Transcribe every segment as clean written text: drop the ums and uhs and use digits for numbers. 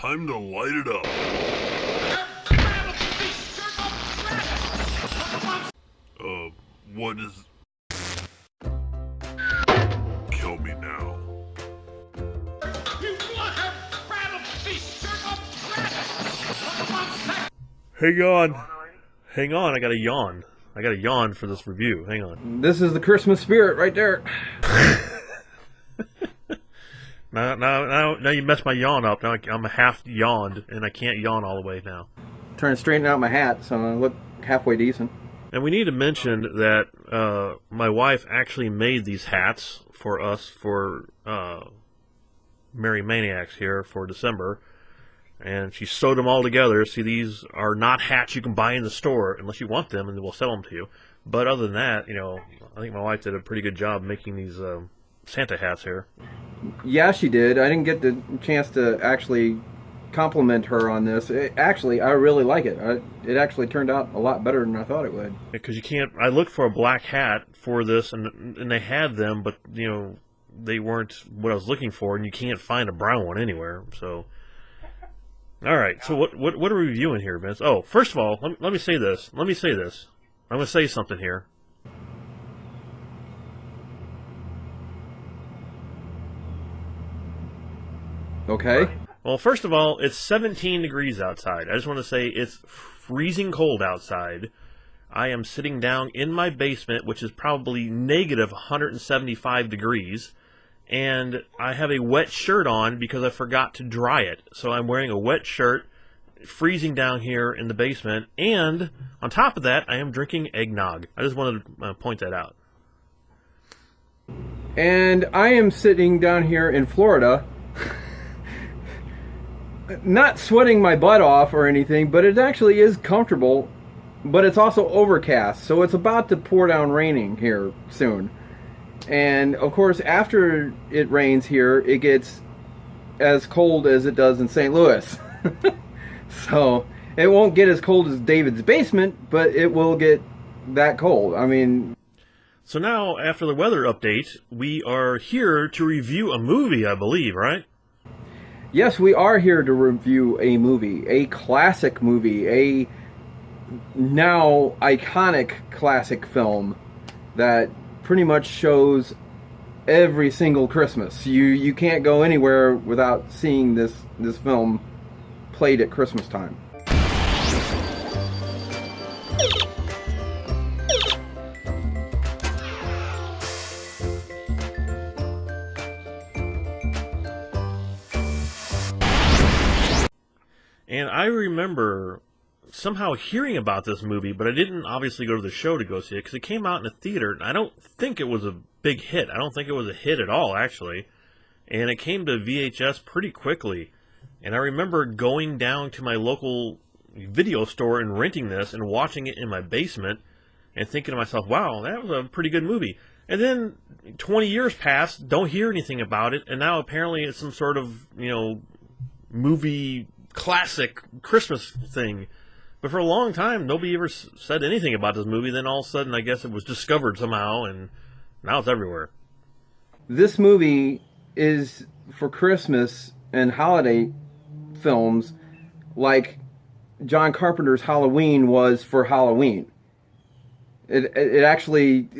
Time to light it up. What is... Kill me now. Hang on. Hang on, I gotta yawn. I gotta yawn for this review. Hang on. This is the Christmas spirit right there. Now you messed my yawn up. Now I'm half yawned, and I can't yawn all the way now. Trying to straighten out my hat so I look halfway decent. And we need to mention that my wife actually made these hats for us for Merry Maniacs here for December. And she sewed them all together. See, these are not hats you can buy in the store unless you want them, and we'll sell them to you. But other than that, you know, I think my wife did a pretty good job making these Santa hats here. Yeah, she did. I didn't get the chance to actually compliment her on this. Actually, I really like it. It actually turned out a lot better than I thought it would. Because you can't... I looked for a black hat for this, and they had them, but, you know, they weren't what I was looking for, and you can't find a brown one anywhere, so... All right, so what are we reviewing here, Vince? Oh, first of all, let me say this. I'm going to say something here. Okay. Well, first of all, it's 17 degrees outside. I just want to say it's freezing cold outside. I am sitting down in my basement, which is probably negative 175 degrees. And I have a wet shirt on because I forgot to dry it. So I'm wearing a wet shirt, freezing down here in the basement. And on top of that, I am drinking eggnog. I just wanted to point that out. And I am sitting down here in Florida, not sweating my butt off or anything, but it actually is comfortable. But it's also overcast, so it's about to pour down raining here soon. And, of course, after it rains here, it gets as cold as it does in St. Louis. So, it won't get as cold as David's basement, but it will get that cold. I mean... So now, after the weather update, we are here to review a movie, I believe, right? Yes, we are here to review a movie. A classic movie. A now iconic classic film that... pretty much shows every single Christmas. You can't go anywhere without seeing this film played at Christmas time. And I remember somehow hearing about this movie, but I didn't obviously go to the show to go see it because it came out in a theater, and I don't think it was a big hit. I don't think it was a hit at all, actually. And it came to VHS pretty quickly. And I remember going down to my local video store and renting this and watching it in my basement and thinking to myself, wow, that was a pretty good movie. And then 20 years passed, don't hear anything about it, and now apparently it's some sort of, you know, movie classic Christmas thing. But for a long time, nobody ever said anything about this movie. Then all of a sudden, I guess it was discovered somehow, and now it's everywhere. This movie is for Christmas and holiday films like John Carpenter's Halloween was for Halloween. It actually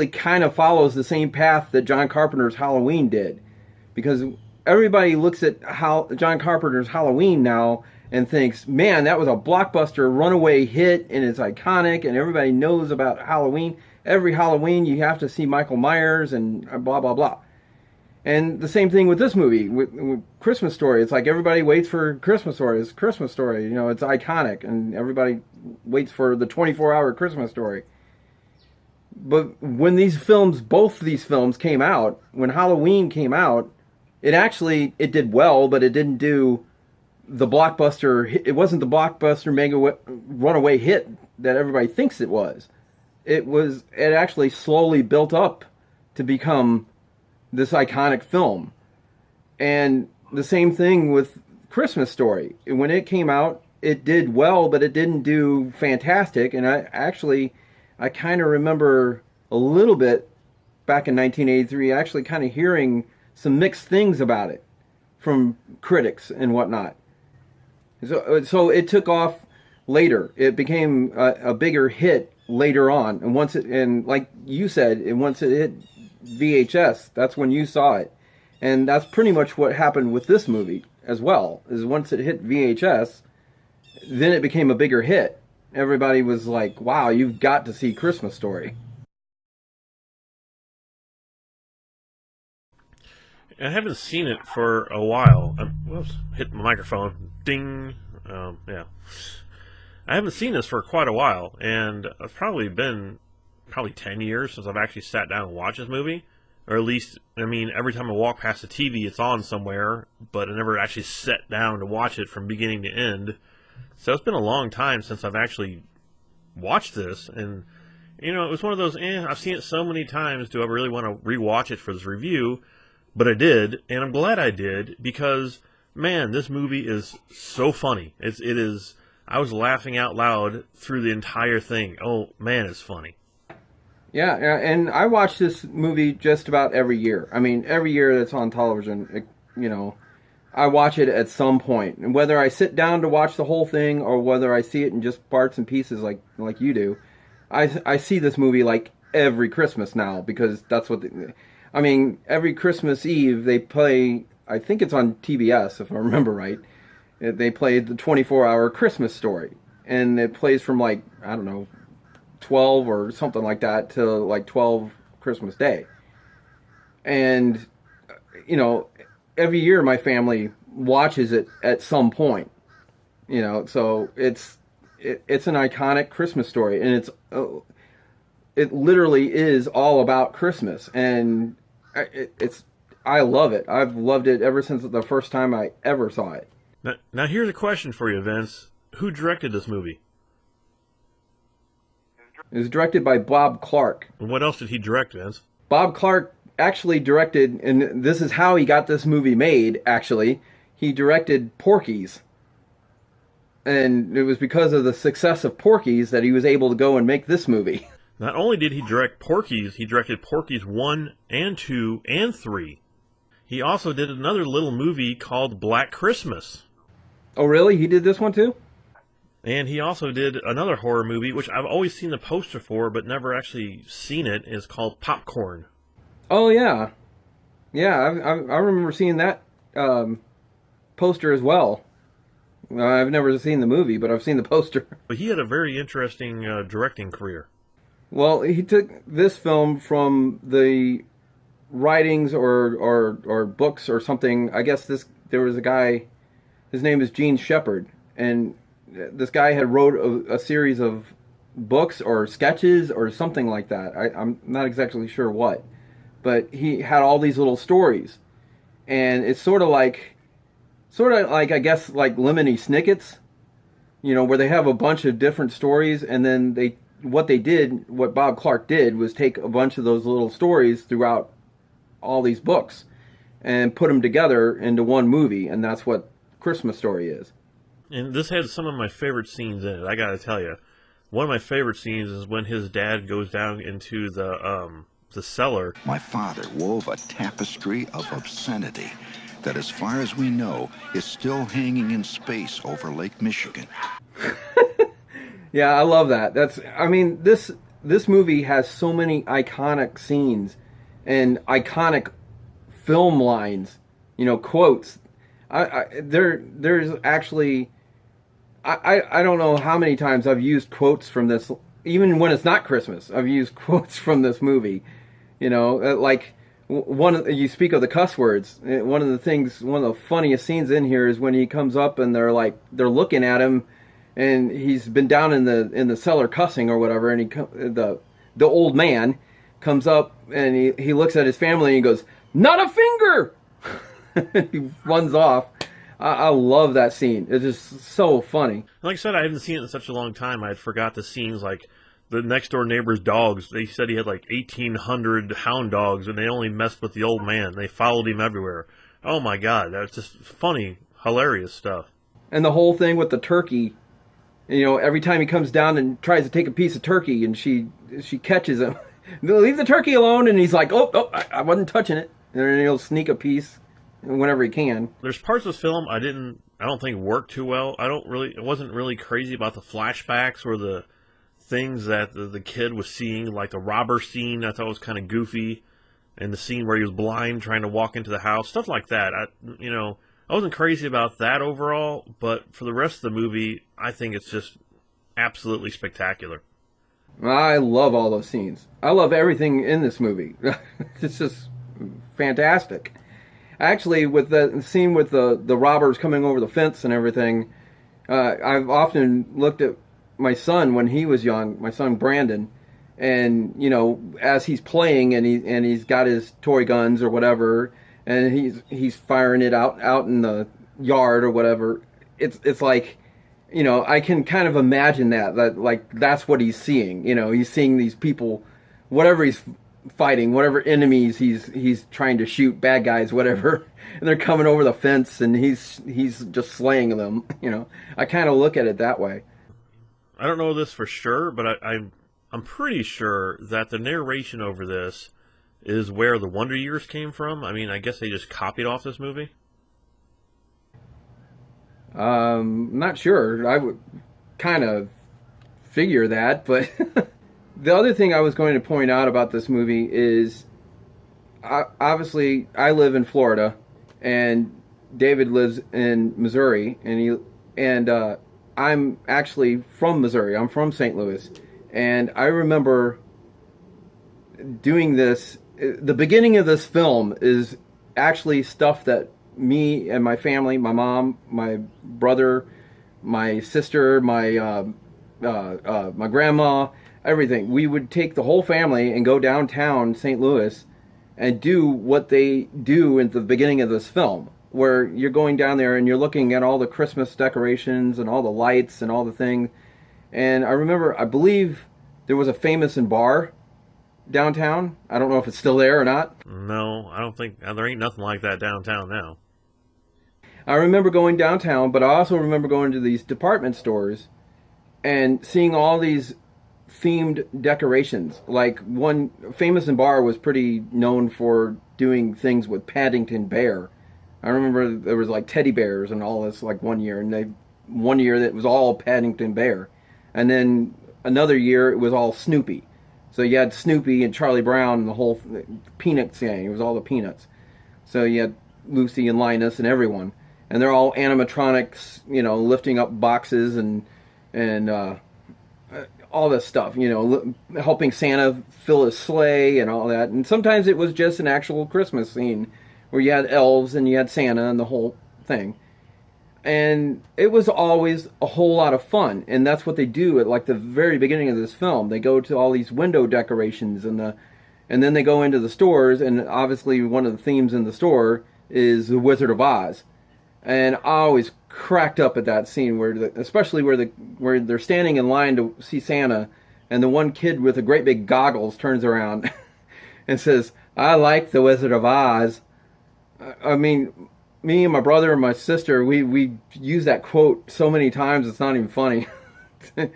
kind of follows the same path that John Carpenter's Halloween did, because everybody looks at John Carpenter's Halloween now and thinks, man, that was a blockbuster runaway hit, and it's iconic, and everybody knows about Halloween. Every Halloween, you have to see Michael Myers, and blah, blah, blah. And the same thing with this movie, with Christmas Story. It's like everybody waits for Christmas Story. It's Christmas Story. You know, it's iconic, and everybody waits for the 24-hour Christmas Story. But when both these films came out, when Halloween came out, it did well, but it didn't do the blockbuster. It wasn't the blockbuster mega runaway hit that everybody thinks it was. It actually slowly built up to become this iconic film. And the same thing with Christmas Story. When it came out, it did well, but it didn't do fantastic. And I kind of remember a little bit back in 1983, actually kind of hearing some mixed things about it from critics and whatnot. So it took off later. It became a bigger hit later on, and like you said, and once it hit VHS, that's when you saw it, and that's pretty much what happened with this movie as well. Is once it hit VHS, then it became a bigger hit. Everybody was like, "Wow, you've got to see Christmas Story." I haven't seen it for a while. Whoops, hit my microphone. Ding. Yeah. I haven't seen this for quite a while, and it's probably been 10 years since I've actually sat down and watched this movie. Or at least, I mean, every time I walk past the TV, it's on somewhere, but I never actually sat down to watch it from beginning to end. So it's been a long time since I've actually watched this, and, you know, it was one of those, I've seen it so many times, do I really want to rewatch it for this review? But I did, and I'm glad I did, because, man, this movie is so funny. It is, I was laughing out loud through the entire thing. Oh, man, it's funny. Yeah, and I watch this movie just about every year. I mean, every year that's on television, I watch it at some point. And whether I sit down to watch the whole thing or whether I see it in just parts and pieces like you do, I see this movie like every Christmas now, because that's what... every Christmas Eve they play, I think it's on TBS if I remember right, they play the 24-hour Christmas Story. And it plays from 12 or something like that to 12 Christmas Day. And, every year my family watches it at some point. So it's an iconic Christmas story. And it literally is all about Christmas. And I love it. I've loved it ever since the first time I ever saw it. Now here's a question for you, Vince. Who directed this movie? It was directed by Bob Clark. And what else did he direct, Vince? Bob Clark actually directed, and this is how he got this movie made, actually. He directed Porky's. And it was because of the success of Porky's that he was able to go and make this movie. Not only did he direct Porky's, he directed Porky's 1 and 2 and 3. He also did another little movie called Black Christmas. Oh, really? He did this one too? And he also did another horror movie, which I've always seen the poster for, but never actually seen it, is called Popcorn. Oh, yeah. Yeah, I remember seeing that poster as well. I've never seen the movie, but I've seen the poster. But he had a very interesting directing career. Well, he took this film from the writings or books or something. I guess there was a guy, his name is Gene Shepard, and this guy had wrote a series of books or sketches or something like that. I'm not exactly sure what. But he had all these little stories. And it's sort of like, I guess, like Lemony Snicket's, where they have a bunch of different stories, and then what Bob Clark did was take a bunch of those little stories throughout all these books and put them together into one movie, and that's what Christmas Story is. And this had some of my favorite scenes in it, I gotta tell you. One of my favorite scenes is when his dad goes down into the cellar. My father wove a tapestry of obscenity that, as far as we know, is still hanging in space over Lake Michigan. Yeah, I love that. This movie has so many iconic scenes and iconic film lines, quotes. There's actually, I don't know how many times I've used quotes from this, even when it's not Christmas. I've used quotes from this movie. You speak of the cuss words. One of the funniest scenes in here is when he comes up and they're looking at him, and he's been down in the cellar cussing or whatever, and the old man comes up and he looks at his family and he goes, "Not a finger!" He runs off. I love that scene. It's just so funny. Like I said, I haven't seen it in such a long time. I had forgot the scenes, like the next door neighbor's dogs. They said he had 1,800 hound dogs, and they only messed with the old man. They followed him everywhere. Oh my God, that's just funny, hilarious stuff. And the whole thing with the turkey, every time he comes down and tries to take a piece of turkey, and she catches him. Leave the turkey alone, and he's like, oh, I wasn't touching it. And then he'll sneak a piece. whenever he can. There's parts of this film I don't think work too well. It wasn't really crazy about the flashbacks or the things that the kid was seeing, like the robber scene. I thought was kind of goofy, and the scene where he was blind trying to walk into the house, stuff like that. I wasn't crazy about that overall, but for the rest of the movie, I think it's just absolutely spectacular. I love all those scenes. I love everything in this movie. It's just fantastic. Actually, with the scene with the robbers coming over the fence and everything, I've often looked at my son when he was young, my son Brandon, and as he's playing and he's got his toy guns or whatever, and he's firing it out in the yard or whatever. It's like, I can kind of imagine that like that's what he's seeing. He's seeing these people, whatever he's fighting, whatever enemies he's trying to shoot, bad guys, whatever, and they're coming over the fence and he's just slaying them. I kind of look at it that way. I don't know this for sure, but I'm pretty sure that the narration over this is where the Wonder Years came from. I mean, I guess they just copied off this movie. Not sure. I would kind of figure that, but the other thing I was going to point out about this movie is, obviously, I live in Florida, and David lives in Missouri, and I'm actually from Missouri. I'm from St. Louis, and I remember doing this. The beginning of this film is actually stuff that me and my family, my mom, my brother, my sister, my grandma, everything. We would take the whole family and go downtown St. Louis and do what they do at the beginning of this film, where you're going down there and you're looking at all the Christmas decorations and all the lights and all the things. And I believe there was a Famous and Bar downtown. I don't know if it's still there or not. No, I don't think, there ain't nothing like that downtown now. I remember going downtown, but I also remember going to these department stores and seeing all these themed decorations. Like one, Famous and Bar was pretty known for doing things with Paddington Bear. I remember there was like teddy bears and all this like one year, and one year that was all Paddington Bear. And then another year it was all Snoopy. So you had Snoopy and Charlie Brown and the whole Peanuts gang. It was all the Peanuts. So you had Lucy and Linus and everyone. And they're all animatronics, lifting up boxes and all this stuff, helping Santa fill his sleigh and all that. And sometimes it was just an actual Christmas scene where you had elves and you had Santa and the whole thing. And it was always a whole lot of fun. And that's what they do at like the very beginning of this film. They go to all these window decorations and then they go into the stores, and obviously one of the themes in the store is the Wizard of Oz. And I always cracked up at that scene especially where they're standing in line to see Santa, and the one kid with the great big goggles turns around and says, "I like the Wizard of Oz." I mean, me and my brother and my sister, we use that quote so many times it's not even funny to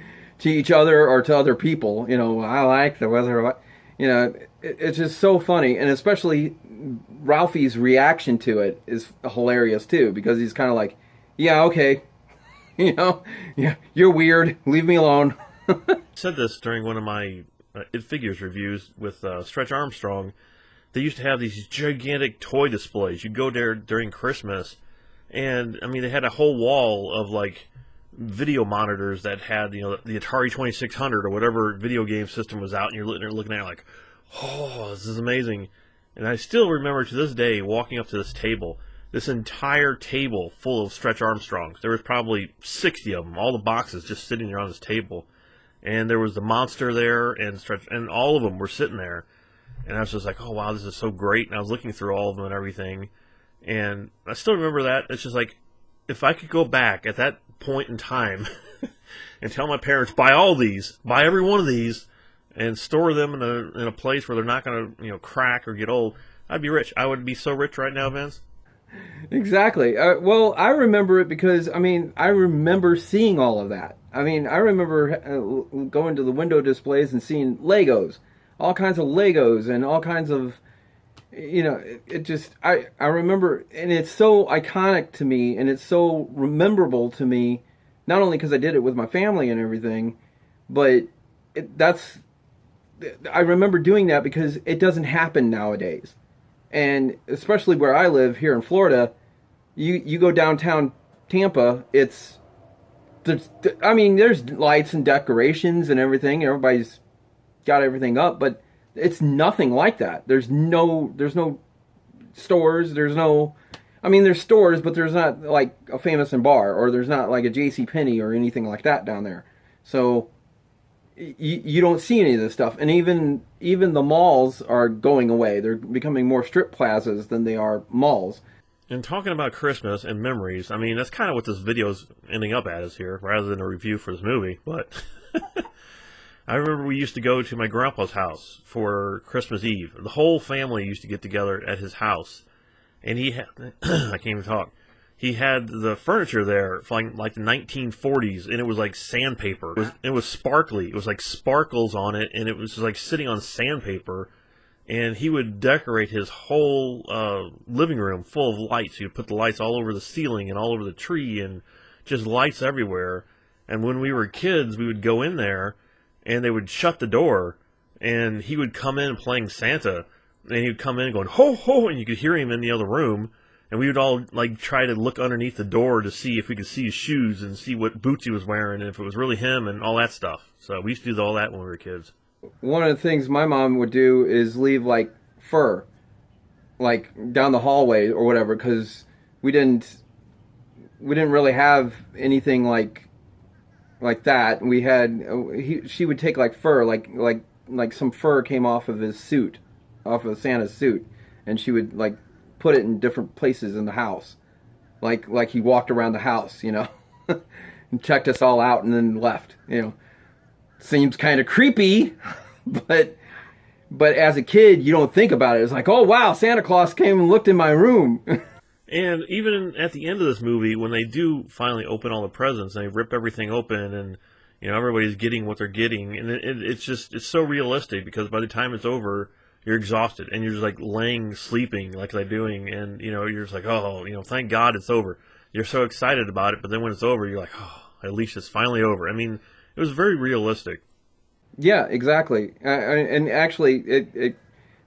each other or to other people. I like the Wizard of Oz. It's just so funny, and especially Ralphie's reaction to it is hilarious too, because he's kind of like, "Yeah, okay, yeah, you're weird. Leave me alone." I said this during one of my It Figures reviews with Stretch Armstrong. They used to have these gigantic toy displays. You'd go there during Christmas, and I mean, they had a whole wall of like video monitors that had the Atari 2600 or whatever video game system was out, and you're looking at it like, "Oh, this is amazing." And I still remember to this day walking up to this entire table full of Stretch Armstrongs. There was probably 60 of them, all the boxes just sitting there on this table. And there was the monster there, and all of them were sitting there. And I was just like, "Oh, wow, this is so great." And I was looking through all of them and everything. And I still remember that. It's just like, if I could go back at that point in time and tell my parents, buy every one of these, and store them in a place where they're not going to crack or get old, I'd be rich. I would be so rich right now, Vince. Exactly. Well, I remember it because I remember seeing all of that. I remember going to the window displays and seeing Legos, all kinds of Legos and all kinds of You know, it just, I remember, and it's so iconic to me, and it's so memorable to me, not only because I did it with my family and everything, but that's, I remember doing that because it doesn't happen nowadays. And especially where I live here in Florida, you go downtown Tampa, there's lights and decorations and everything. Everybody's got everything up, but it's nothing like that. There's no stores. There's stores, but there's not like a Famous and Bar, or there's not like a J.C. Penney or anything like that down there. So you don't see any of this stuff. And even the malls are going away. They're becoming more strip plazas than they are malls. And talking about Christmas and memories, I mean, that's kind of what this video is ending up as here, rather than a review for this movie. But I remember we used to go to my grandpa's house for Christmas Eve. The whole family used to get together at his house. And he had, I can't even talk. He had the furniture there from like the 1940s, and it was like sandpaper. It was sparkly. It was like sparkles on it, and it was just like sitting on sandpaper. And he would decorate his whole living room full of lights. He would put the lights all over the ceiling and all over the tree, and just lights everywhere. And when we were kids, we would go in there, and they would shut the door, and he would come in playing Santa, and he would come in going, ho, ho, and you could hear him in the other room. And we would all like try to look underneath the door to see if we could see his shoes and see what boots he was wearing and if it was really him and all that stuff. So we used to do all that when we were kids. One of the things my mom would do is leave like fur, like down the hallway or whatever, because we didn't really have anything like that. We had she would take like fur, like some fur came off of his suit, off of Santa's suit, and she would like put it in different places in the house, like he walked around the house, you know, and checked us all out and then left. You know, seems kind of creepy, but as a kid you don't think about it. It's like, oh wow, Santa Claus came and looked in my room. And even at the end of this movie, when they do finally open all the presents and they rip everything open, and you know everybody's getting what they're getting, and it's so realistic, because by the time it's over, you're exhausted, and you're just like sleeping like they're doing, and you know, you're just like, oh, you know, thank God it's over. You're so excited about it, but then when it's over, you're like, oh, at least it's finally over. I mean, it was very realistic. Yeah, exactly. And actually,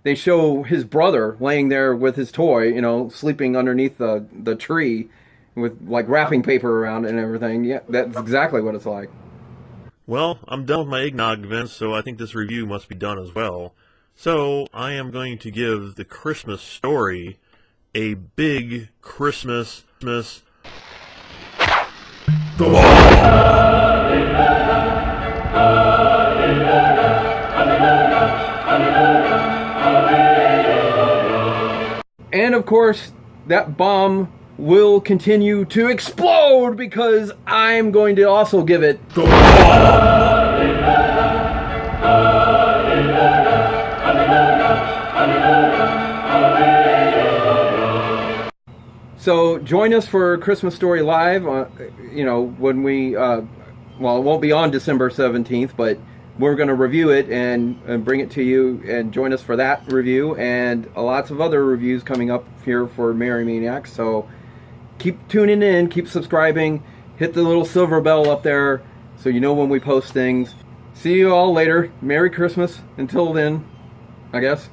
they show his brother laying there with his toy, you know, sleeping underneath the tree with like wrapping paper around it and everything. Yeah, that's exactly what it's like. Well, I'm done with my eggnog, Vince, so I think this review must be done as well. So I am going to give The Christmas Story a big Christmas. And of course, that bomb will continue to explode, because I'm going to also give it the So join us for Christmas Story Live, you know, when we, well, it won't be on December 17th, but we're going to review it and bring it to you, and join us for that review, and lots of other reviews coming up here for Merry Maniacs. So keep tuning in, keep subscribing, hit the little silver bell up there so you know when we post things. See you all later. Merry Christmas. Until then, I guess.